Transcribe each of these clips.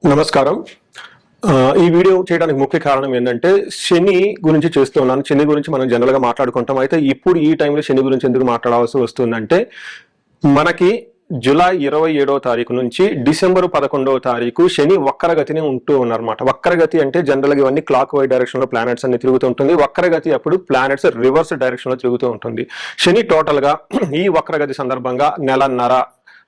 నమస్కారం. ఈ వీడియో చేయడానికి ముఖ్య కారణం ఏంటంటే శని గురించి చేస్తున్నాను. శని గురించి మనం జనరల్గా మాట్లాడుకుంటాం. అయితే ఇప్పుడు ఈ టైంలో శని గురించి ఎందుకు మాట్లాడాల్సి వస్తుందంటే మనకి జూలై 27వ తారీఖు నుంచి డిసెంబర్ 11వ తారీఖు శని వక్రగతిని ఉంటూ ఉన్నారన్నమాట. వక్రగతి అంటే జనరల్గా ఇవన్నీ క్లాక్ వైజ్ డైరెక్షన్ లో ప్లానెట్స్ అన్ని తిరుగుతూ ఉంటుంది. వక్రగతి అప్పుడు ప్లానెట్స్ రివర్స్ డైరెక్షన్ లో తిరుగుతూ ఉంటుంది. శని టోటల్ గా ఈ వక్రగతి సందర్భంగా నెలన్నర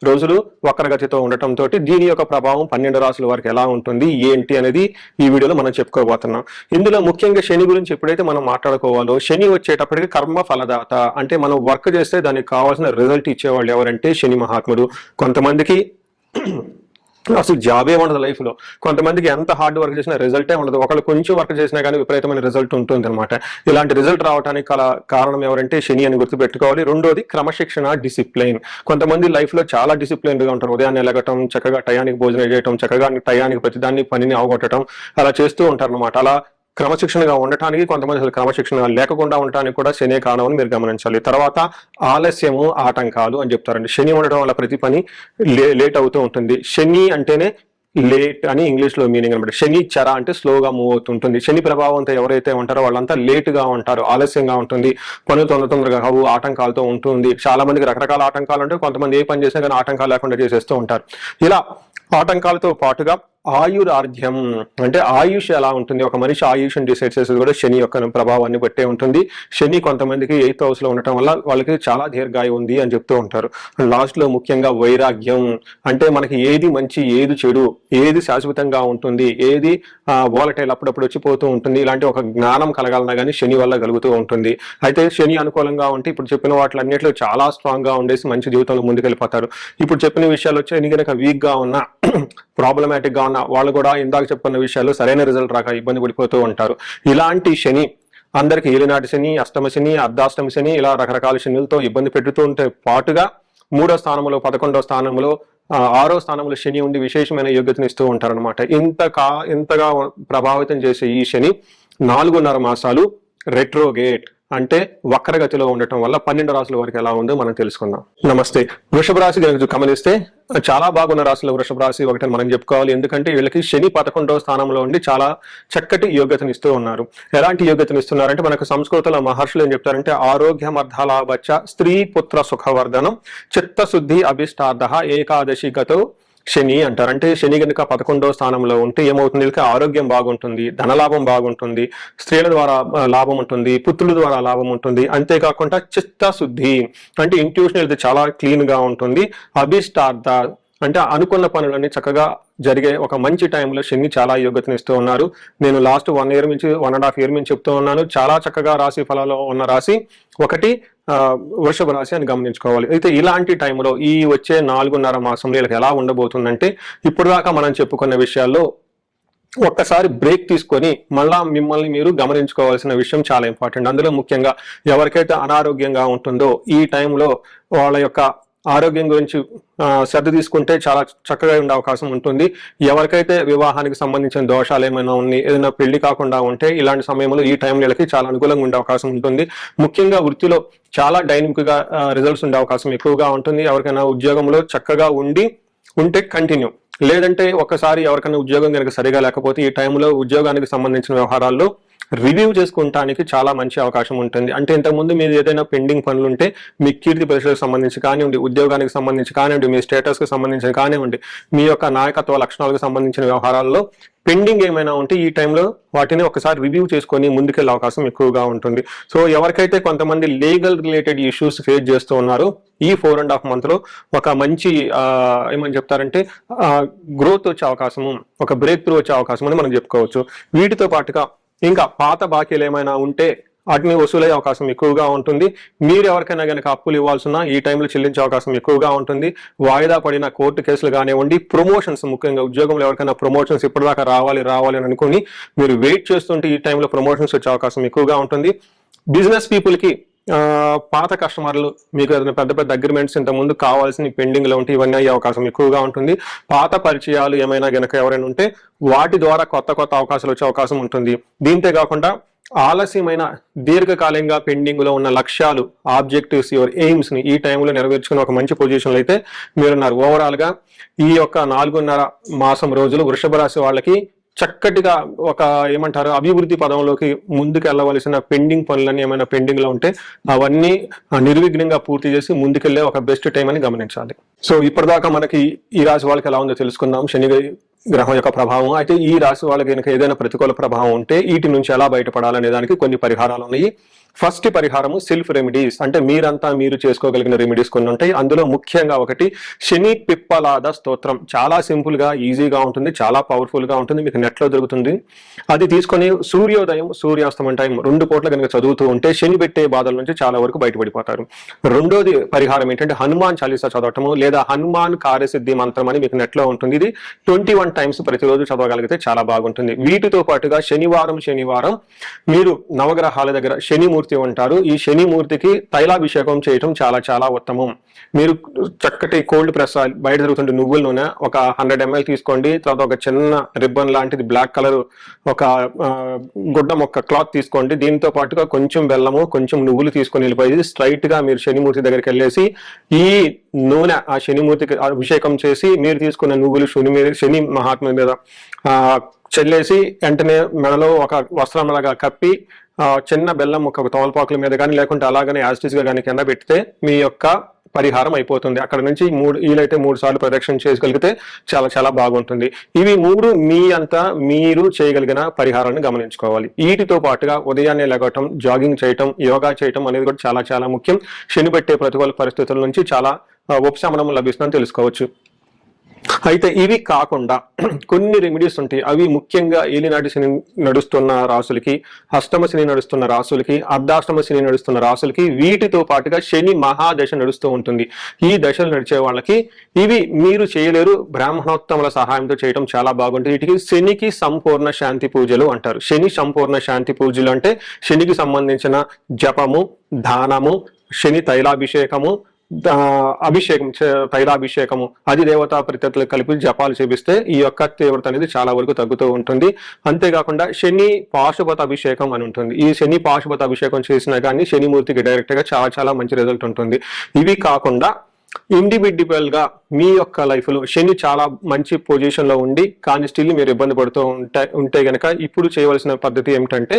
రోజులు వక్రగతితో ఉండటంతో దీని యొక్క ప్రభావం 12 రాశుల వరకు ఎలా ఉంటుంది ఏంటి అనేది ఈ వీడియోలో మనం చెప్పుకోబోతున్నాం. ఇందులో ముఖ్యంగా శని గురించి ఎప్పుడైతే మనం మాట్లాడుకోవాలో, శని వచ్చేటప్పటికి కర్మ ఫలదాత అంటే మనం వర్క్ చేస్తే దానికి కావాల్సిన రిజల్ట్ ఇచ్చేవాళ్ళు ఎవరంటే శని మహాత్ముడు. కొంతమందికి అసలు జాబే ఉండదు లైఫ్ లో, కొంతమందికి ఎంత హార్డ్ వర్క్ చేసినా రిజల్టే ఉండదు, ఒకళ్ళు కొంచెం వర్క్ చేసినా కానీ విపరీతమైన రిజల్ట్ ఉంటుంది అనమాట. ఇలాంటి రిజల్ట్ రావడానికి కారణం ఎవరంటే శని అని గుర్తుపెట్టుకోవాలి. రెండోది క్రమశిక్షణ, డిసిప్లైన్. కొంతమంది లైఫ్ లో చాలా డిసిప్లైన్డ్ గా ఉంటారు. ఉదయాన్నే లెగటం, చక్కగా టయానికి భోజనం చేయటం, చక్కగా టయానికి ప్రతిదాన్ని పనిని అవగొట్టడం అలా చేస్తూ ఉంటారు అనమాట. అలా క్రమశిక్షణగా ఉండటానికి, కొంతమంది అసలు క్రమశిక్షణ లేకుండా ఉండటానికి కూడా శనే కారణం అని మీరు గమనించాలి. తర్వాత ఆలస్యము, ఆటంకాలు అని చెప్తారండి. శని ఉండటం వల్ల ప్రతి పని లేట్ అవుతూ ఉంటుంది. శని అంటేనే లేట్ అని ఇంగ్లీష్ లో మీనింగ్ అనమాట. శని చర అంటే స్లోగా మూవ్ అవుతుంటుంది. శని ప్రభావంతో ఎవరైతే ఉంటారో వాళ్ళంతా లేట్ గా ఉంటారు, ఆలస్యంగా ఉంటుంది, పనులు తొందరగా కావు, ఆటంకాలతో ఉంటుంది. చాలా మందికి రకరకాల ఆటంకాలు ఉంటాయి. కొంతమంది ఏ పని చేసినా కానీ ఆటంకాలు లేకుండా చేసేస్తూ ఉంటారు. ఇలా ఆటంకాలతో పాటుగా ఆయురార్ధ్యం అంటే ఆయుష్ ఎలా ఉంటుంది, ఒక మనిషి ఆయుష్ని డిసైడ్ చేసేది కూడా శని యొక్క ప్రభావాన్ని బట్టే ఉంటుంది. శని కొంతమందికి 8th హౌస్ లో ఉండటం వల్ల వాళ్ళకి చాలా దీర్ఘాయు ఉంది అని చెప్తూ ఉంటారు. లాస్ట్ లో ముఖ్యంగా వైరాగ్యం అంటే మనకి ఏది మంచి, ఏది చెడు, ఏది శాశ్వతంగా ఉంటుంది, ఏది వాలటైల్ అప్పుడప్పుడు వచ్చిపోతూ ఉంటుంది, ఇలాంటి ఒక జ్ఞానం కలగాలన్నా కానీ శని వల్ల కలుగుతూ ఉంటుంది. అయితే శని అనుకూలంగా ఉంటే ఇప్పుడు చెప్పిన వాటిలన్నింటిలో చాలా స్ట్రాంగ్ గా ఉండేసి మంచి జీవితంలో ముందుకెళ్ళిపోతారు. ఇప్పుడు చెప్పిన విషయాలు వచ్చి ఎన్ని కనుక వీక్ గా ఉన్నా, ప్రాబ్లమాటిక్ గా ఉన్న వాళ్ళు కూడా ఇందాక చెప్పుకున్న విషయాలు సరైన రిజల్ట్ రాక ఇబ్బంది పడిపోతూ ఉంటారు. ఇలాంటి శని అందరికి ఏలినాటి శని, అష్టమ శని, అర్ధాష్టమ శని ఇలా రకరకాల శనులతో ఇబ్బంది పెడుతూ ఉంటే పాటుగా 3వ స్థానంలో, 11వ స్థానంలో, 6వ స్థానంలో శని ఉండి విశేషమైన యోగ్యతను ఇస్తూ ఉంటారనమాట. ఇంతగా ప్రభావితం చేసే ఈ శని 4.5 మాసాలు రెట్రోగేట్ అంటే వక్రగతిలో ఉండటం వల్ల 12 రాశుల వరకు ఎలా ఉందో మనం తెలుసుకుందాం. నమస్తే. వృషభ రాశి గమనిస్తే చాలా బాగున్న రాశులు వృషభ రాశి ఒకటని మనం చెప్పుకోవాలి. ఎందుకంటే వీళ్ళకి శని 11వ స్థానంలో ఉండి చాలా చక్కటి యోగ్యతను ఇస్తూ ఉన్నారు. ఎలాంటి యోగ్యతను ఇస్తున్నారంటే మనకు సంస్కృతంలో మహర్షులు ఏం చెప్తారంటే ఆరోగ్యమర్ధలాభచ్చ, స్త్రీ పుత్ర సుఖవర్ధనం, చిత్తశుద్ధి అభిష్టార్థ, ఏకాదశి గతో శని అంటారు. అంటే శని కనుక 11వ స్థానంలో ఉంటే ఏమవుతుంది, వీళ్ళకి ఆరోగ్యం బాగుంటుంది, ధనలాభం బాగుంటుంది, స్త్రీల ద్వారా లాభం ఉంటుంది, పుత్రుల ద్వారా లాభం ఉంటుంది. అంతేకాకుండా చిత్తశుద్ధి అంటే ఇంట్యూషన్ ఇది చాలా క్లీన్ గా ఉంటుంది. అభిష్టార్థ అంటే అనుకున్న పనులన్నీ చక్కగా జరిగే ఒక మంచి టైంలో శని చాలా యోగ్యతను ఇస్తూ ఉన్నారు. నేను లాస్ట్ 1 year నుంచి 1.5 year నుంచి చెప్తూ ఉన్నాను. చాలా చక్కగా రాశి ఫలాల్లో ఉన్న రాశి ఒకటి వృషభ రాశి అని గమనించుకోవాలి. అయితే ఇలాంటి టైంలో ఈ వచ్చే 4.5 మాసంలో వీళ్ళకి ఎలా ఉండబోతుందంటే ఇప్పుడు దాకా మనం చెప్పుకున్న విషయాల్లో ఒక్కసారి బ్రేక్ తీసుకొని మళ్ళా మిమ్మల్ని మీరు గమనించుకోవాల్సిన విషయం చాలా ఇంపార్టెంట్. అందులో ముఖ్యంగా ఎవరికైతే అనారోగ్యంగా ఉంటుందో ఈ టైంలో వాళ్ళ యొక్క ఆరోగ్యం గురించి శ్రద్ధ తీసుకుంటే చాలా చక్కగా ఉండే అవకాశం ఉంటుంది. ఎవరికైతే వివాహానికి సంబంధించిన దోషాలు ఏమైనా ఉన్నాయి, ఏదైనా పెళ్లి కాకుండా ఉంటే ఇలాంటి సమయంలో ఈ టైంలో వీళ్ళకి చాలా అనుకూలంగా ఉండే అవకాశం ఉంటుంది. ముఖ్యంగా వృత్తిలో చాలా డైనమిక్ గా రిజల్ట్స్ ఉండే అవకాశం ఎక్కువగా ఉంటుంది. ఎవరికైనా ఉద్యోగంలో చక్కగా ఉంటే కంటిన్యూ, లేదంటే ఒకసారి ఎవరికైనా ఉద్యోగం కనుక సరిగా లేకపోతే ఈ టైంలో ఉద్యోగానికి సంబంధించిన వ్యవహారాల్లో రివ్యూ చేసుకుంటానికి చాలా మంచి అవకాశం ఉంటుంది. అంటే ఇంతకుముందు మీరు ఏదైనా పెండింగ్ పనులు ఉంటే మీ కీర్తి ప్రతిష్టలకు సంబంధించి కానివ్వండి, ఉద్యోగానికి సంబంధించి కానివ్వండి, మీ స్టేటస్కి సంబంధించి కానివ్వండి, మీ యొక్క నాయకత్వ లక్షణాలకు సంబంధించిన వ్యవహారాల్లో పెండింగ్ ఏమైనా ఉంటే ఈ టైంలో వాటిని ఒకసారి రివ్యూ చేసుకొని ముందుకెళ్ళే అవకాశం ఎక్కువగా ఉంటుంది. సో ఎవరికైతే కొంతమంది లీగల్ రిలేటెడ్ ఇష్యూస్ ఫేస్ చేస్తూ ఉన్నారో ఈ 4.5 months లో ఒక మంచి ఏమని చెప్తారంటే గ్రోత్ వచ్చే అవకాశము, ఒక బ్రేక్ త్రూ వచ్చే అవకాశం అని మనం చెప్పుకోవచ్చు. వీటితో పాటుగా ఇంకా పాత బాకీలు ఏమైనా ఉంటే వాటిని వసూలయ్యే అవకాశం ఎక్కువగా ఉంటుంది. మీరు ఎవరికైనా కనుక అప్పులు ఇవ్వాల్సిన ఈ టైంలో చెల్లించే అవకాశం ఎక్కువగా ఉంటుంది. వాయిదా పడిన కోర్టు కేసులు కానివ్వండి, ప్రమోషన్స్, ముఖ్యంగా ఉద్యోగంలో ఎవరికైనా ప్రమోషన్స్ ఇప్పటిదాకా రావాలి అని అనుకుని మీరు వెయిట్ చేస్తుంటే ఈ టైంలో ప్రమోషన్స్ వచ్చే అవకాశం ఎక్కువగా ఉంటుంది. బిజినెస్ పీపుల్ కి పాత కస్టమర్లు మీకు ఏదైనా పెద్ద అగ్రిమెంట్స్ ఇంతకుముందు కావాల్సిన పెండింగ్ లో ఉంటే ఇవన్నీ అయ్యే అవకాశం ఎక్కువగా ఉంటుంది. పాత పరిచయాలు ఏమైనా గనక ఎవరైనా ఉంటే వాటి ద్వారా కొత్త అవకాశాలు వచ్చే అవకాశం ఉంటుంది. దీంతో కాకుండా ఆలస్యమైన దీర్ఘకాలంగా పెండింగ్ లో ఉన్న లక్ష్యాలు, ఆబ్జెక్టివ్స్, యువర్ ఎయిమ్స్ ని ఈ టైంలో నెరవేర్చుకుని ఒక మంచి పొజిషన్లో అయితే మీరున్నారు. ఓవరాల్ గా ఈ యొక్క 4.5 మాసం రోజులు వృషభ రాశి వాళ్ళకి చక్కటిగా ఒక ఏమంటారు అభివృద్ధి పదంలోకి ముందుకు వెళ్ళవలసిన పెండింగ్ పనులన్నీ ఏమైనా పెండింగ్ లో ఉంటే అవన్నీ నిర్విఘ్నంగా పూర్తి చేసి ముందుకెళ్లే ఒక బెస్ట్ టైం అని గమనించాలి. సో ఇప్పటిదాకా మనకి ఈ రాశి వాళ్ళకి ఎలా ఉందో తెలుసుకుందాం, శని గ్రహం యొక్క ప్రభావం. అయితే ఈ రాశి వాళ్ళకి కనుక ఏదైనా ప్రతికూల ప్రభావం ఉంటే వీటి నుంచి ఎలా బయటపడాలనే దానికి కొన్ని పరిహారాలు ఉన్నాయి. ఫస్ట్ పరిహారము సెల్ఫ్ రెమెడీస్, అంటే మీరంతా మీరు చేసుకోగలిగిన రెమెడీస్ కొన్ని ఉంటాయి. అందులో ముఖ్యంగా ఒకటి శని పిప్పలాద స్తోత్రం. చాలా సింపుల్ గా, ఈజీగా ఉంటుంది, చాలా పవర్ఫుల్ గా ఉంటుంది, మీకు నెట్ లో దొరుకుతుంది. అది తీసుకొని సూర్యోదయం సూర్యాస్తమం టైం 2 పూట్ల కనుక చదువుతూ ఉంటే శని పెట్టే బాధల నుంచి చాలా వరకు బయటపడిపోతారు. రెండోది పరిహారం ఏంటంటే హనుమాన్ చాలీసా చదవటము లేదా హనుమాన్ కార్యసిద్ధి మంత్రం అని మీకు నెట్ లో ఉంటుంది. ఇది 21 టైమ్స్ ప్రతిరోజు చదవగలిగితే చాలా బాగుంటుంది. వీటితో పాటుగా శనివారం మీరు నవగ్రహాల దగ్గర శనిమూర్తి ఉంటారు. ఈ శనిమూర్తికి తైలాభిషేకం చేయటం చాలా చాలా ఉత్తమం. మీరు చక్కటి కోల్డ్ ప్రెస్ బయట దొరుకుతుంటే నువ్వుల నూనె ఒక 100 ml తీసుకోండి. తర్వాత ఒక చిన్న రిబ్బన్ లాంటిది బ్లాక్ కలర్ ఒక గుడ్డ మొక్క క్లాత్ తీసుకోండి. దీంతో పాటుగా కొంచెం బెల్లము, కొంచెం నువ్వులు తీసుకొని వెళ్ళిపోయి స్ట్రైట్ గా మీరు శనిమూర్తి దగ్గరికి వెళ్ళేసి ఈ నూనె ఆ శనిమూర్తికి అభిషేకం చేసి మీరు తీసుకున్న నువ్వులు శని మహాత్మ మీద చెల్లేసి వెంటనే మెడలో ఒక వస్త్రంలాగా కప్పి చిన్న బెల్లం ఒక తోలపాకుల మీద కానీ లేకుంటే అలాగనే యాస్టిస్ గా కానీ కింద పెడితే మీ యొక్క పరిహారం అయిపోతుంది. అక్కడ నుంచి వీలైతే 3 సార్లు ప్రదక్షిణ చేయగలిగితే చాలా చాలా బాగుంటుంది. ఇవి 3 మీ అంతా మీరు చేయగలిగిన పరిహారాన్ని గమనించుకోవాలి. వీటితో పాటుగా ఉదయాన్నే లెగటం, జాగింగ్ చేయటం, యోగా చేయటం అనేది కూడా చాలా చాలా ముఖ్యం. శని పెట్టే ప్రతికూల పరిస్థితుల నుంచి చాలా ఉపశమనం లభిస్తుందని తెలుసుకోవచ్చు. అయితే ఇవి కాకుండా కొన్ని రెమెడీస్ ఉంటాయి. అవి ముఖ్యంగా ఏలినాటి శని నడుస్తున్న రాసులకి, అష్టమ శని నడుస్తున్న రాసులకి, అర్ధాష్టమ శని నడుస్తున్న రాసులకి, వీటితో పాటుగా శని మహాదశ నడుస్తూ ఉంటుంది. ఈ దశలు నడిచే వాళ్ళకి ఇవి మీరు చేయలేరు, బ్రాహ్మణోత్తముల సహాయంతో చేయడం చాలా బాగుంటుంది. వీటికి శనికి సంపూర్ణ శాంతి పూజలు అంటారు. శని సంపూర్ణ శాంతి పూజలు అంటే శనికి సంబంధించిన జపము, దానము, శని తైలాభిషేకము, తైలాభిషేకము, అది దేవతా ప్రతిథలు కలిపి జపాలు చేపిస్తే ఈ యొక్క తీవ్రత అనేది చాలా వరకు తగ్గుతూ ఉంటుంది. అంతేకాకుండా శని పాశుపత అభిషేకం అని ఉంటుంది. ఈ శని పాశుపత అభిషేకం చేసినా కానీ శనిమూర్తికి డైరెక్ట్ గా చాలా చాలా మంచి రిజల్ట్ ఉంటుంది. ఇవి కాకుండా ఇండివిడ్యువల్ గా మీ యొక్క లైఫ్ లో శని చాలా మంచి పొజిషన్ లో ఉండి కానీ స్టిల్ మీరు ఇబ్బంది పడుతూ ఉంటే గనక ఇప్పుడు చేయవలసిన పద్ధతి ఏమిటంటే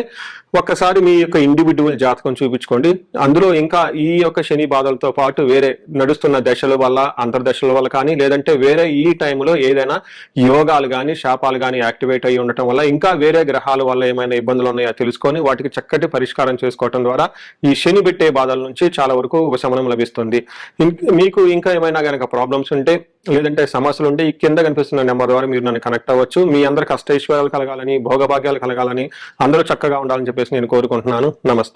ఒక్కసారి మీ యొక్క ఇండివిడ్యువల్ జాతకం చూపించుకోండి. అందులో ఇంకా ఈ యొక్క శని బాధలతో పాటు వేరే నడుస్తున్న దశల వల్ల, అంతర్దశల వల్ల కానీ లేదంటే వేరే ఈ టైంలో ఏదైనా యోగాలు కానీ శాపాలు కానీ యాక్టివేట్ అయ్యి ఉండటం వల్ల ఇంకా వేరే గ్రహాల వల్ల ఏమైనా ఇబ్బందులు ఉన్నాయో తెలుసుకొని వాటికి చక్కటి పరిష్కారం చేసుకోవటం ద్వారా ఈ శని పెట్టే బాధల నుంచి చాలా వరకు ఉపశమనం లభిస్తుంది. మీకు ఇంకా ఏమైనా కనుక ప్రాబ్లమ్స్ ఉంటే లేదంటే సమస్యలు ఉంటే ఈ కింద కనిపిస్తున్న నెంబర్ ద్వారా మీరు నన్ను కనెక్ట్ అవ్వచ్చు. మీ అందరికి అష్టైశ్వర్యాలు కలగాలని, భోగభాగ్యాలు కలగాలని, అందరూ చక్కగా ఉండాలని చెప్పేసి నేను కోరుకుంటున్నాను. నమస్తే.